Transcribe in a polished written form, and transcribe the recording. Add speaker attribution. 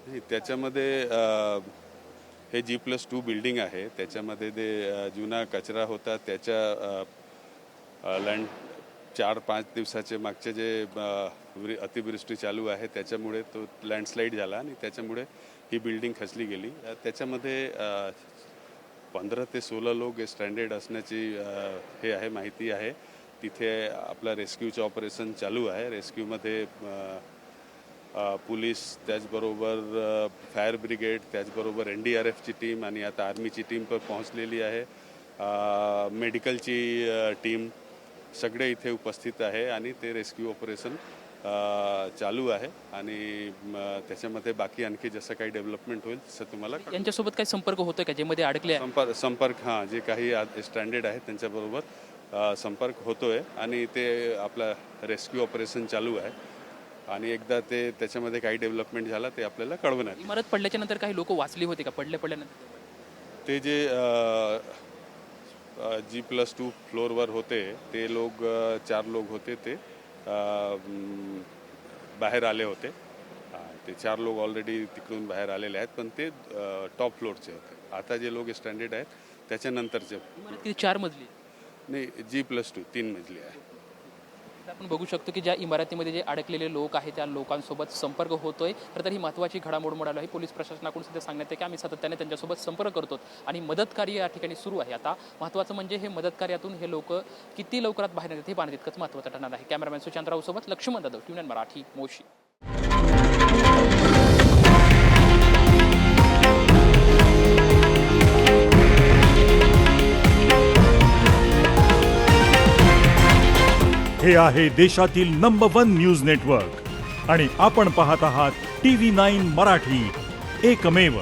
Speaker 1: नाही, त्याच्यामध्ये हे G+2 बिल्डिंग आहे. त्याच्यामध्ये ते जुना कचरा होता त्याच्या लँड 4-5 दिवसाचे मागचे जे अतिवृष्टी चालू आहे त्याच्यामुळे तो लँडस्लाईड झाला आणि त्याच्यामुळे ही बिल्डिंग खचली गेली. त्याच्यामध्ये 15 ते 16 लोक स्ट्रँडेड असण्याची हे आहे माहिती आहे. तिथे आपला रेस्क्यूचं ऑपरेशन चालू आहे. रेस्क्यूमध्ये पोलीस, त्याचबरोबर फायर ब्रिगेड, त्याचबरोबर NDRFची टीम आणि आता आर्मीची टीम पण पोहोचलेली आहे. मेडिकलची टीम सगळे इथे उपस्थित आहे आणि ते रेस्क्यू ऑपरेशन चालू आहे आणि त्याच्यामध्ये बाकी आणखी जसं काही डेव्हलपमेंट होईल तसं तुम्हाला
Speaker 2: यांच्यासोबत काही संपर्क होतोय का ज्यामध्ये अडकले आहे?
Speaker 1: संपर्क हां, जे काही स्ट्रँडेड आहेत त्यांच्याबरोबर संपर्क होतोय आणि ते आपला रेस्क्यू ऑपरेशन चालू आहे आणि एकदा ते त्याच्यामध्ये काही डेव्हलपमेंट झाला ते आपल्याला कळवणार.
Speaker 2: इमारत पडल्याच्या नंतर काही लोक वाचली होती का पडल्यानंतर?
Speaker 1: ते जे G+2 फ्लोअरवर होते ते लोक 4 लोक होते ते बाहेर आले होते. ते 4 लोक ऑलरेडी तिकडून बाहेर आलेले आहेत पण ते टॉप फ्लोअरचे होते. आता जे लोक स्टँडर्ड आहेत त्याच्यानंतरचे
Speaker 2: इमारत किती 4 मजली आहे?
Speaker 1: नाही, G+2 3 मजली आहे.
Speaker 2: आपण बघू शकतो की ज्या इमारतीमध्ये जे अडकलेले लोक आहेत त्या लोकांसोबत संपर्क होतोय. खरं तर ही महत्त्वाची घडामोड मिळाली आहे. पोलीस प्रशासनाकडून सुद्धा सांगण्यात आहे की आम्ही सातत्याने त्यांच्यासोबत संपर्क करतो आणि मदत कार्य या ठिकाणी सुरू आहे. आता महत्त्वाचं म्हणजे हे मदत कार्यातून हे लोक किती लवकरात बाहेर येतात हे पाहणं तितकंच महत्त्वाचं ठरणार आहे. कॅमेरामॅन सुशांतराव सोबत लक्ष्मण जाधव, TV9 मराठी, मोशी.
Speaker 3: हे आहे देशातील नंबर 1 न्यूज नेटवर्क आणि आपण पाहत आहात TV9 मराठी, एकमेव.